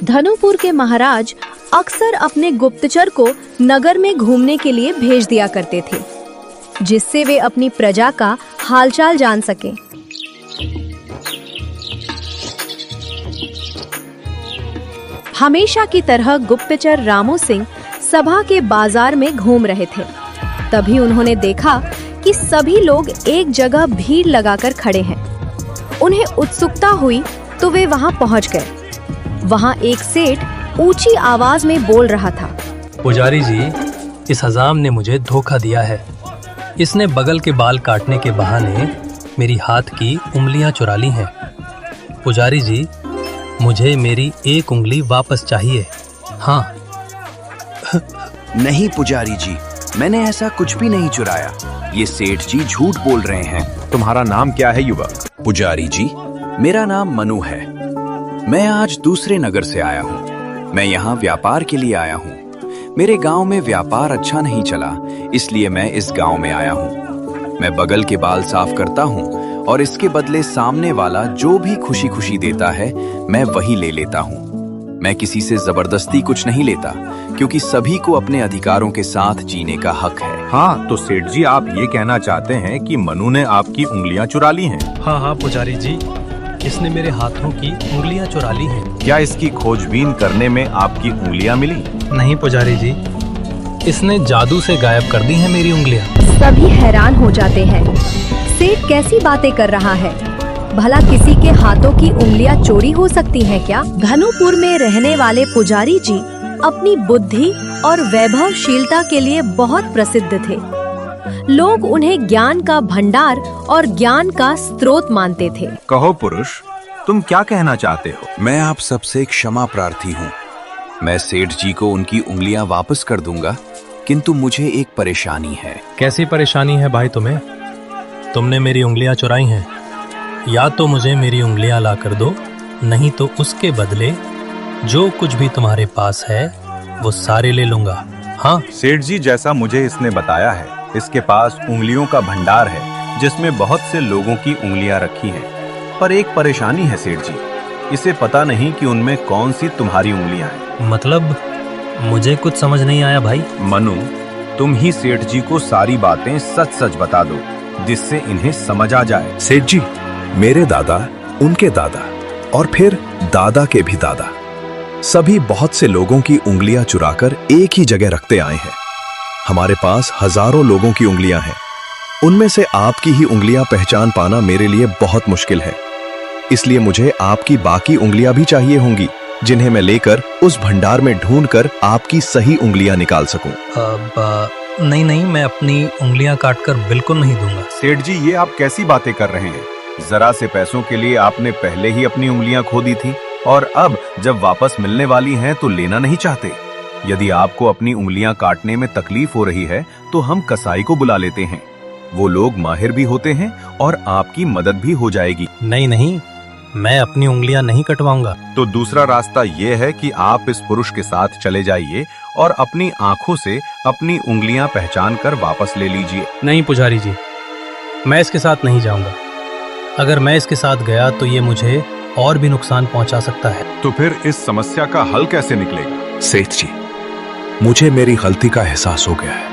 धनुपुर के महाराज अक्सर अपने गुप्तचर को नगर में घूमने के लिए भेज दिया करते थे, जिससे वे अपनी प्रजा का हालचाल जान सकें। हमेशा की तरह गुप्तचर रामू सिंह सभा के बाजार में घूम रहे थे। तभी उन्होंने देखा कि सभी लोग एक जगह भीड़ लगाकर खड़े हैं। उन्हें उत्सुकता हुई तो वे वहां पहुंच गए। वहां एक सेठ ऊंची आवाज में बोल रहा था, पुजारी जी, इस हजाम ने मुझे धोखा दिया है। इसने बगल के बाल काटने के बहाने मेरी हाथ की उंगलियां चुरा ली हैं। पुजारी जी, मुझे मेरी एक उंगली वापस चाहिए। हाँ। नहीं पुजारी जी, मैंने ऐसा कुछ भी नहीं चुराया। ये सेठ जी झूठ बोल रहे हैं। तुम्हारा नाम क्या है युवक? पुजारी जी, मेरा नाम मनु है। मैं आज दूसरे नगर से आया हूँ। मैं यहाँ व्यापार के लिए आया हूँ। मेरे गांव में व्यापार अच्छा नहीं चला, इसलिए मैं इस गांव में आया हूँ। मैं बगल के बाल साफ करता हूँ और इसके बदले सामने वाला जो भी खुशी खुशी देता है, मैं वही ले लेता हूँ। मैं किसी से जबरदस्ती कुछ नहीं लेता, क्योंकि सभी को अपने अधिकारों के साथ जीने का हक है। हाँ, तो सेठ जी, आप ये कहना चाहते हैं कि मनु ने आपकी उंगलियां चुरा ली हैं? हाँ हाँ पुजारी जी, इसने मेरे हाथों की उंगलियां चुरा ली हैं। क्या इसकी खोजबीन करने में आपकी उंगलियां मिली? नहीं पुजारी जी, इसने जादू से गायब कर दी हैं मेरी उंगलियां। सभी हैरान हो जाते हैं। सेठ कैसी बातें कर रहा है? भला किसी के हाथों की उंगलियां चोरी हो सकती हैं क्या? धनुपुर में रहने वाले पुजारी जी अपनी बुद्धि और वैभवशीलता के लिए बहुत प्रसिद्ध थे। लोग उन्हें ज्ञान का भंडार और ज्ञान का स्रोत मानते थे। कहो पुरुष, तुम क्या कहना चाहते हो? मैं आप सबसे क्षमा प्रार्थी हूँ। मैं सेठ जी को उनकी उंगलियां वापस कर दूंगा, किंतु मुझे एक परेशानी है। कैसी परेशानी है भाई तुम्हें? तुमने मेरी उंगलियां चुराई हैं। या तो मुझे मेरी उंगलियां ला कर दो, नहीं तो उसके बदले जो कुछ भी तुम्हारे पास है वो सारे ले लूंगा। हाँ सेठ जी, जैसा मुझे इसने बताया है, इसके पास उंगलियों का भंडार है जिसमें बहुत से लोगों की उंगलियां रखी हैं। पर एक परेशानी है सेठ जी, इसे पता नहीं कि उनमें कौन सी तुम्हारी उंगलियां हैं। मतलब मुझे कुछ समझ नहीं आया भाई। मनु, तुम ही सेठ जी को सारी बातें सच सच बता दो, जिससे इन्हें समझ आ जाए। सेठ जी, मेरे दादा, उनके दादा और फिर दादा के भी दादा, सभी बहुत से लोगों की उंगलियां चुराकर एक ही जगह रखते आए हैं। हमारे पास हजारों लोगों की उंगलियां हैं। उनमें से आपकी ही उंगलियां पहचान पाना मेरे लिए बहुत मुश्किल है। इसलिए मुझे आपकी बाकी उंगलियां भी चाहिए होंगी, जिन्हें मैं लेकर उस भंडार में ढूंढकर आपकी सही उंगलियां निकाल सकूं। नहीं नहीं, मैं अपनी उंगलियां काटकर बिल्कुल नहीं दूंगा। सेठ जी, ये आप कैसी बातें कर रहे हैं? जरा से पैसों के लिए आपने पहले ही अपनी उंगलियां खो दी थी, और अब जब वापस मिलने वाली हैं तो लेना नहीं चाहते। यदि आपको अपनी उंगलियां काटने में तकलीफ हो रही है तो हम कसाई को बुला लेते हैं। वो लोग माहिर भी होते हैं और आपकी मदद भी हो जाएगी। नहीं नहीं, मैं अपनी उंगलियां नहीं कटवाऊंगा। तो दूसरा रास्ता ये है कि आप इस पुरुष के साथ चले जाइए और अपनी आंखों से अपनी उंगलियां पहचान कर वापस ले लीजिए। नहीं पुजारी जी, मैं इसके साथ नहीं जाऊंगा। अगर मैं इसके साथ गया तो ये मुझे और भी नुकसान पहुंचा सकता है। तो फिर इस समस्या का हल कैसे निकलेगा? सेठ जी, मुझे मेरी गलती का एहसास हो गया है।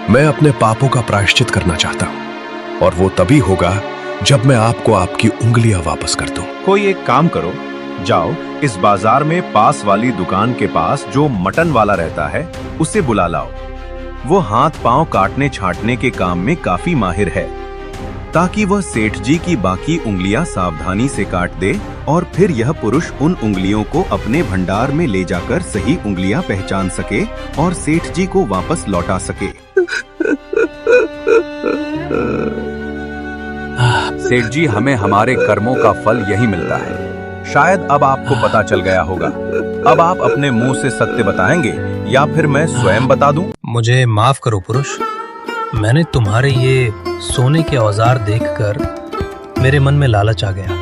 मैं अपने पापों का प्रायश्चित करना चाहता हूं, और वो तभी होगा जब मैं आपको आपकी उंगलियां वापस कर दूं। कोई एक काम करो, जाओ इस बाजार में पास वाली दुकान के पास जो मटन वाला रहता है उसे बुला लाओ। वो हाथ पांव काटने छांटने के काम में काफी माहिर है, ताकि वह सेठ जी की बाकी उंगलियां सावधानी से काट दे और फिर यह पुरुष उन उंगलियों को अपने भंडार में ले जाकर सही उंगलियां पहचान सके और सेठ जी को वापस लौटा सके। सेठ जी, हमें हमारे कर्मों का फल यही मिलता है। शायद अब आपको पता चल गया होगा। अब आप अपने मुंह से सत्य बताएंगे या फिर मैं स्वयं बता दूं? मुझे माफ करो पुरुष, मैंने तुम्हारे ये सोने के औजार देखकर मेरे मन में लालच आ गया,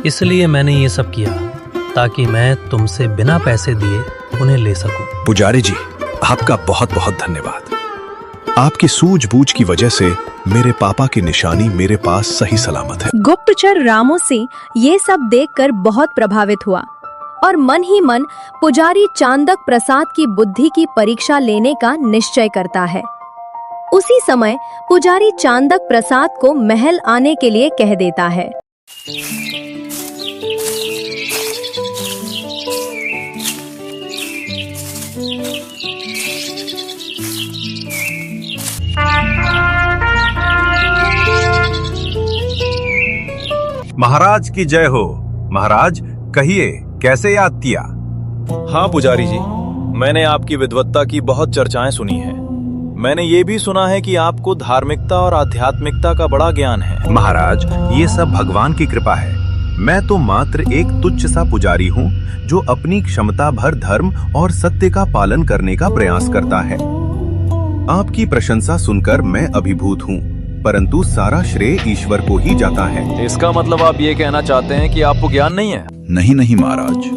इसलिए मैंने ये सब किया ताकि मैं तुमसे बिना पैसे दिए उन्हें ले सकूं। पुजारी जी, आपका बहुत बहुत धन्यवाद। आपकी सूझबूझ की वजह से मेरे पापा की निशानी मेरे पास सही सलामत है। गुप्तचर रामू सिंह ये सब देखकर बहुत प्रभावित हुआ और मन ही मन पुजारी चांदक प्रसाद की बुद्धि की परीक्षा लेने का निश्चय करता है। उसी समय पुजारी चांदक प्रसाद को महल आने के लिए कह देता है। महाराज की जय हो। महाराज कहिए, कैसे याद किया? हाँ पुजारी जी, मैंने आपकी विद्वत्ता की बहुत चर्चाएं सुनी हैं। मैंने ये भी सुना है कि आपको धार्मिकता और आध्यात्मिकता का बड़ा ज्ञान है। महाराज, ये सब भगवान की कृपा है। मैं तो मात्र एक तुच्छ सा पुजारी हूँ जो अपनी क्षमता भर धर्म और सत्य का पालन करने का प्रयास करता है। आपकी प्रशंसा सुनकर मैं अभिभूत हूँ, परंतु सारा श्रेय ईश्वर को ही जाता है। इसका मतलब आप ये कहना चाहते हैं कि आपको ज्ञान नहीं है? नहीं नहीं महाराज,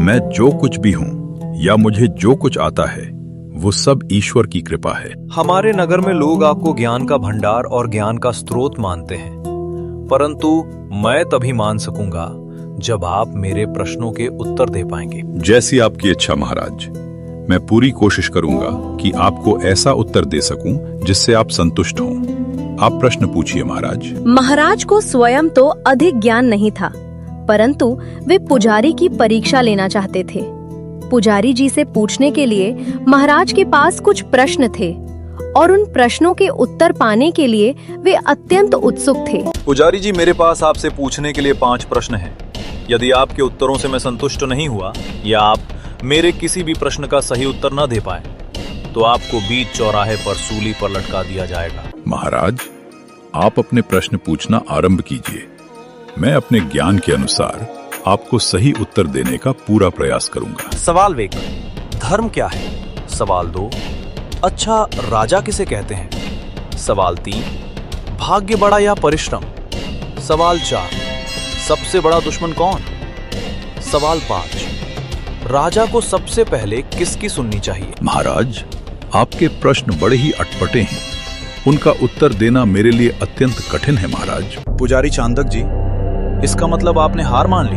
मैं जो कुछ भी हूँ या मुझे जो कुछ आता है वो सब ईश्वर की कृपा है। हमारे नगर में लोग आपको ज्ञान का भंडार और ज्ञान का स्रोत मानते हैं, परंतु मैं तभी मान सकूंगा जब आप मेरे प्रश्नों के उत्तर दे पाएंगे। जैसी आपकी इच्छा महाराज। मैं पूरी कोशिश करूंगा कि आपको ऐसा उत्तर दे सकूं जिससे आप संतुष्ट हों। आप प्रश्न पूछिए महाराज। महाराज को स्वयं तो अधिक ज्ञान नहीं था, परंतु वे पुजारी की परीक्षा लेना चाहते थे। पुजारी जी से पूछने के लिए महाराज के पास कुछ प्रश्न थे और उन प्रश्नों के उत्तर पाने के लिए वे अत्यंत उत्सुक थे। पुजारी जी, मेरे पास आपसे पूछने के लिए 5 प्रश्न हैं। यदि आपके उत्तरों से मैं संतुष्ट नहीं हुआ या आप मेरे किसी भी प्रश्न का सही उत्तर न दे पाए तो आपको बीच चौराहे पर सूली पर लटका दिया जाएगा। महाराज, आप अपने प्रश्न पूछना आरंभ कीजिए। मैं अपने ज्ञान के अनुसार आपको सही उत्तर देने का पूरा प्रयास करूंगा। सवाल 1, धर्म क्या है? सवाल 2, अच्छा राजा किसे कहते हैं? सवाल 3, भाग्य बड़ा या परिश्रम? सवाल 4, सबसे बड़ा दुश्मन कौन? सवाल 5, राजा को सबसे पहले किसकी सुननी चाहिए? महाराज, आपके प्रश्न बड़े ही अटपटे हैं। उनका उत्तर देना मेरे लिए अत्यंत कठिन है महाराज। पुजारी चांदक जी, इसका मतलब आपने हार मान ली?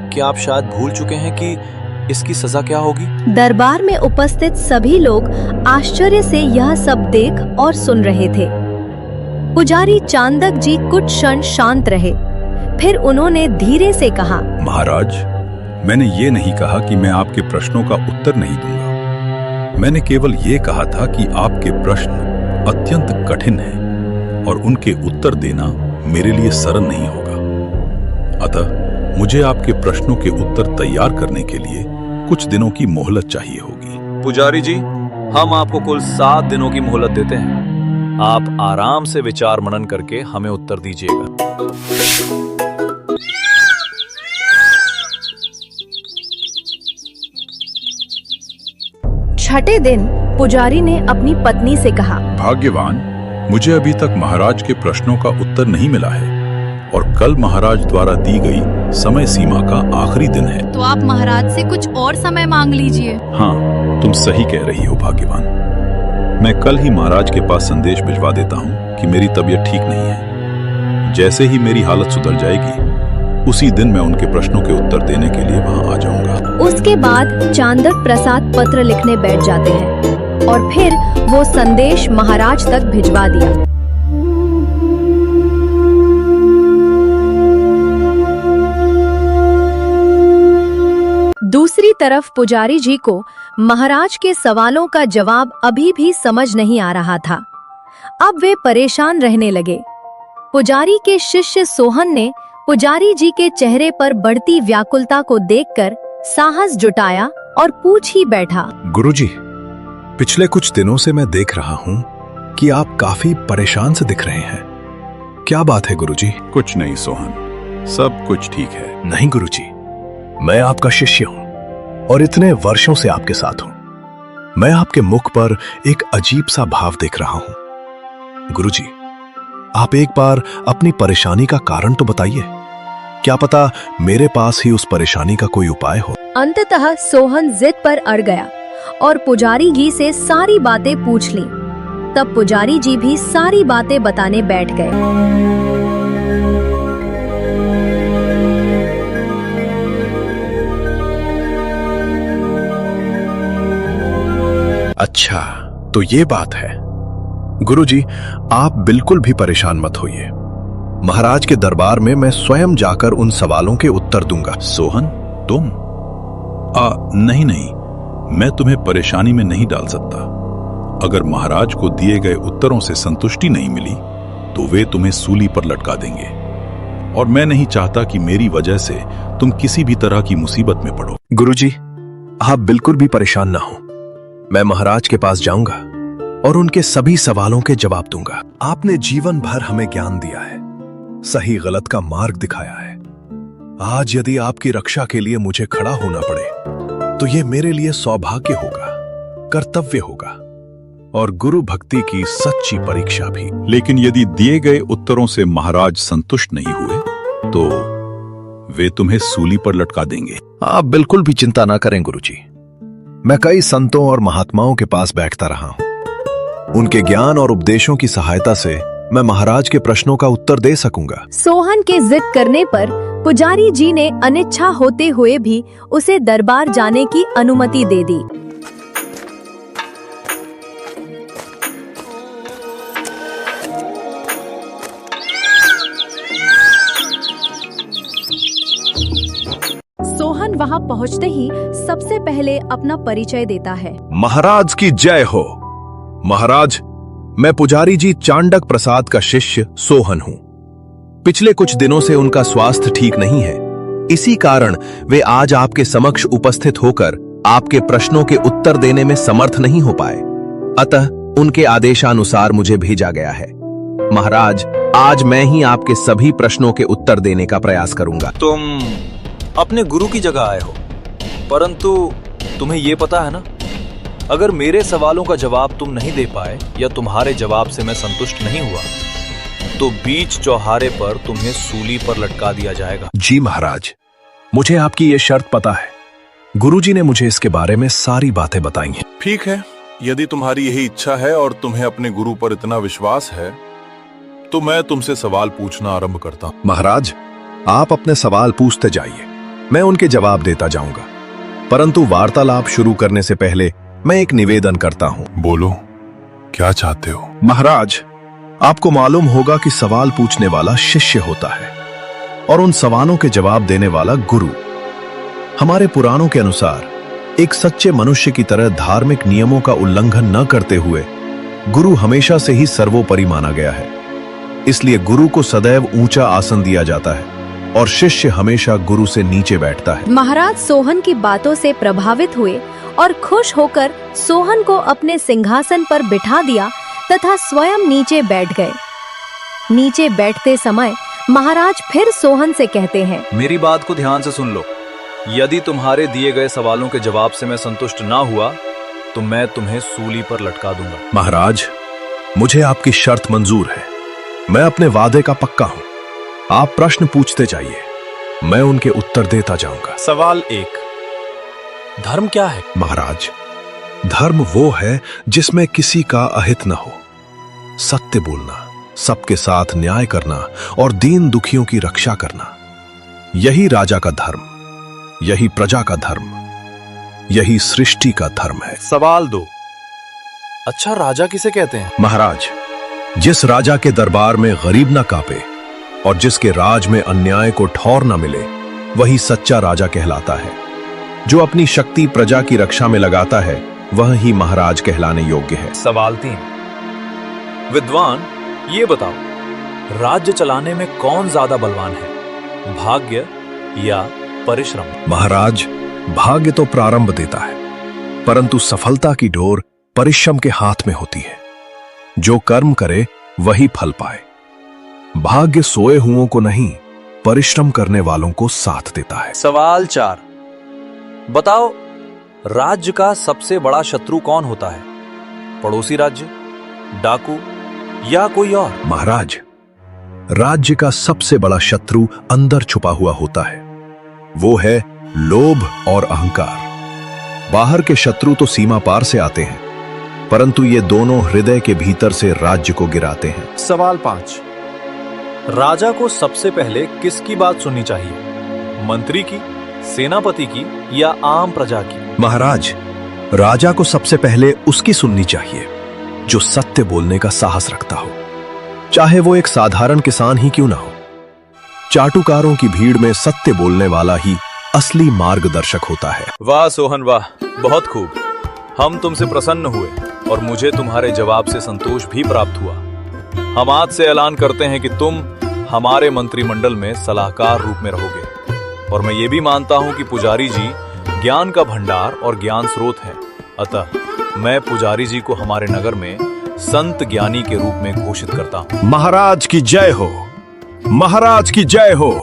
क्या आप शायद भूल चुके हैं कि इसकी सजा क्या होगी? दरबार में उपस्थित सभी लोग आश्चर्य से यह सब देख और सुन रहे थे। पुजारी चांदक जी कुछ क्षण शांत रहे, फिर उन्होंने धीरे से कहा, महाराज, मैंने ये नहीं कहा कि मैं आपके प्रश्नों का उत्तर नहीं दूंगा। मैंने केवल ये कहा था कि आपके प्रश्न अत्यंत कठिन हैं और उनके उत्तर देना मेरे लिए सरल नहीं होगा। अतः मुझे आपके प्रश्नों के उत्तर तैयार करने के लिए कुछ दिनों की मोहलत चाहिए होगी। पुजारी जी, हम आपको कुल 7 दिनों की मोहलत देते हैं। आप आराम से विचार मनन करके हमें उत्तर दीजिएगा। छठे दिन पुजारी ने अपनी पत्नी से कहा, भाग्यवान, मुझे अभी तक महाराज के प्रश्नों का उत्तर नहीं मिला है और कल महाराज द्वारा दी गई समय सीमा का आखिरी दिन है। तो आप महाराज से कुछ और समय मांग लीजिए। हाँ, तुम सही कह रही हो भाग्यवान। मैं कल ही महाराज के पास संदेश भिजवा देता हूँ कि मेरी तबीयत ठीक नहीं है। जैसे ही मेरी हालत सुधर जाएगी, उसी दिन मैं उनके प्रश्नों के उत्तर देने के लिए वहाँ आ जाऊंगा। उसके बाद चांदक प्रसाद पत्र लिखने बैठ जाते हैं और फिर वो संदेश महाराज तक भिजवा दिया। दूसरी तरफ पुजारी जी को महाराज के सवालों का जवाब अभी भी समझ नहीं आ रहा था। अब वे परेशान रहने लगे। पुजारी के शिष्य सोहन ने पुजारी जी के चेहरे पर बढ़ती व्याकुलता को देखकर साहस जुटाया और पूछ ही बैठा, गुरुजी, पिछले कुछ दिनों से मैं देख रहा हूँ कि आप काफी परेशान से दिख रहे हैं। क्या बात है गुरुजी? कुछ नहीं सोहन, सब कुछ ठीक है। नहीं गुरुजी, मैं आपका शिष्य हूँ और इतने वर्षों से आपके साथ हूँ। मैं आपके मुख पर एक अजीब सा भाव देख रहा हूँ। गुरुजी, आप एक बार अपनी परेशानी का कारण तो बताइए। क्या पता मेरे पास ही उस परेशानी का कोई उपाय हो। अंततः सोहन जिद पर अड़ गया और पुजारी जी से सारी बातें पूछ ली। तब पुजारी जी भी सारी बातें बताने बैठ गए। अच्छा, तो ये बात है। गुरुजी, आप बिल्कुल भी परेशान मत होइए। महाराज के दरबार में मैं स्वयं जाकर उन सवालों के उत्तर दूंगा। सोहन, तुम? नहीं नहीं, मैं तुम्हें परेशानी में नहीं डाल सकता। अगर महाराज को दिए गए उत्तरों से संतुष्टि नहीं मिली तो वे तुम्हें सूली पर लटका देंगे, और मैं नहीं चाहता कि मेरी वजह से तुम किसी भी तरह की मुसीबत में पड़ो। गुरुजी, आप बिल्कुल भी परेशान ना हो। मैं महाराज के पास जाऊंगा और उनके सभी सवालों के जवाब दूंगा। आपने जीवन भर हमें ज्ञान दिया है, सही गलत का मार्ग दिखाया है। आज यदि आपकी रक्षा के लिए मुझे खड़ा होना पड़े तो यह मेरे लिए सौभाग्य होगा, कर्तव्य होगा और गुरु भक्ति की सच्ची परीक्षा भी। लेकिन यदि दिए गए उत्तरों से महाराज संतुष्ट नहीं हुए तो वे तुम्हें सूली पर लटका देंगे। आप बिल्कुल भी चिंता ना करें गुरुजी। मैं कई संतों और महात्माओं के पास बैठता रहा हूं। उनके ज्ञान और उपदेशों की सहायता से मैं महाराज के प्रश्नों का उत्तर दे सकूंगा। सोहन के जिद करने पर पुजारी जी ने अनिच्छा होते हुए भी उसे दरबार जाने की अनुमति दे दी। सोहन वहां पहुंचते ही सबसे पहले अपना परिचय देता है। महाराज की जय हो। महाराज, मैं पुजारी जी चांडक प्रसाद का शिष्य सोहन हूं। पिछले कुछ दिनों से उनका स्वास्थ्य ठीक नहीं है, इसी कारण वे आज आपके समक्ष उपस्थित होकर आपके प्रश्नों के उत्तर देने में समर्थ नहीं हो पाए। अतः उनके आदेशानुसार मुझे भेजा गया है। महाराज, आज मैं ही आपके सभी प्रश्नों के उत्तर देने का प्रयास करूंगा। तुम अपने गुरु की जगह आए हो, परंतु तुम्हें यह पता है ना, अगर मेरे सवालों का जवाब तुम नहीं दे पाए या तुम्हारे जवाब से मैं संतुष्ट नहीं हुआ तो बीच चौराहे पर तुम्हें सूली पर लटका दिया जाएगा। जी महाराज, मुझे आपकी ये शर्त पता है। गुरुजी ने मुझे इसके बारे में सारी बातें बताई हैं। ठीक है, यदि तुम्हारी यही इच्छा है और तुम्हें अपने गुरु पर इतना विश्वास है तो मैं तुमसे सवाल पूछना आरंभ करता हूं। महाराज, आप अपने सवाल पूछते जाइए, मैं उनके जवाब देता जाऊंगा। परंतु वार्तालाप शुरू करने से पहले मैं एक निवेदन करता हूं। बोलो, क्या चाहते हो? महाराज, आपको मालूम होगा कि सवाल पूछने वाला शिष्य होता है और उन सवालों के जवाब देने वाला गुरु। हमारे पुराणों के अनुसार एक सच्चे मनुष्य की तरह धार्मिक नियमों का उल्लंघन न करते हुए गुरु हमेशा से ही सर्वोपरि माना गया है। इसलिए गुरु को सदैव ऊंचा आसन दिया जाता है और शिष्य हमेशा गुरु से नीचे बैठता है। महाराज सोहन की बातों से प्रभावित हुए और खुश होकर सोहन को अपने सिंहासन पर बिठा दिया तथा स्वयं नीचे बैठ गए। नीचे बैठते समय महाराज फिर सोहन से कहते हैं, मेरी बात को ध्यान से सुन लो। यदि तुम्हारे दिए गए सवालों के जवाब से मैं संतुष्ट ना हुआ तो मैं तुम्हें सूली पर लटका दूंगा। महाराज, मुझे आपकी शर्त मंजूर है। मैं अपने वादे का पक्का हूं। आप प्रश्न पूछते जाइए, मैं उनके उत्तर देता जाऊंगा। सवाल 1, धर्म क्या है? महाराज, धर्म वो है जिसमें किसी का अहित न हो, सत्य बोलना, सबके साथ न्याय करना और दीन दुखियों की रक्षा करना। यही राजा का धर्म, यही प्रजा का धर्म, यही सृष्टि का धर्म है। सवाल 2, अच्छा राजा किसे कहते हैं? महाराज, जिस राजा के दरबार में गरीब न कांपे और जिसके राज में अन्याय को ठौर न मिले, वही सच्चा राजा कहलाता है। जो अपनी शक्ति प्रजा की रक्षा में लगाता है वह ही महाराज कहलाने योग्य है। सवाल 3, विद्वान ये बताओ, राज्य चलाने में कौन ज्यादा बलवान है, भाग्य या परिश्रम? महाराज, भाग्य तो प्रारंभ देता है, परंतु सफलता की डोर परिश्रम के हाथ में होती है। जो कर्म करे वही फल पाए। भाग्य सोए हुओं को नहीं, परिश्रम करने वालों को साथ देता है। सवाल 4, बताओ राज्य का सबसे बड़ा शत्रु कौन होता है, पड़ोसी राज्य, डाकू या कोई और? महाराज, राज्य का सबसे बड़ा शत्रु अंदर छुपा हुआ होता है। वो है लोभ और अहंकार। बाहर के शत्रु तो सीमा पार से आते हैं, परंतु ये दोनों हृदय के भीतर से राज्य को गिराते हैं। सवाल 5, राजा को सबसे पहले किसकी बात सुननी चाहिए, मंत्री की, सेनापति की या आम प्रजा की? महाराज, राजा को सबसे पहले उसकी सुननी चाहिए जो सत्य बोलने का साहस रखता हो, चाहे वो एक साधारण किसान ही क्यों ना हो। चाटुकारों की भीड़ में सत्य बोलने वाला ही असली मार्गदर्शक होता है। वाह सोहन वाह, बहुत खूब। हम तुमसे प्रसन्न हुए और मुझे तुम्हारे जवाब से संतोष भी प्राप्त हुआ। हम आज से ऐलान करते हैं कि तुम हमारे मंत्रिमंडल में सलाहकार रूप में रहोगे। और मैं ये भी मानता हूं कि पुजारी जी ज्ञान का भंडार और ज्ञान स्रोत है। अतः मैं पुजारी जी को हमारे नगर में संत ज्ञानी के रूप में घोषित करता हूं। महाराज की जय हो, महाराज की जय हो।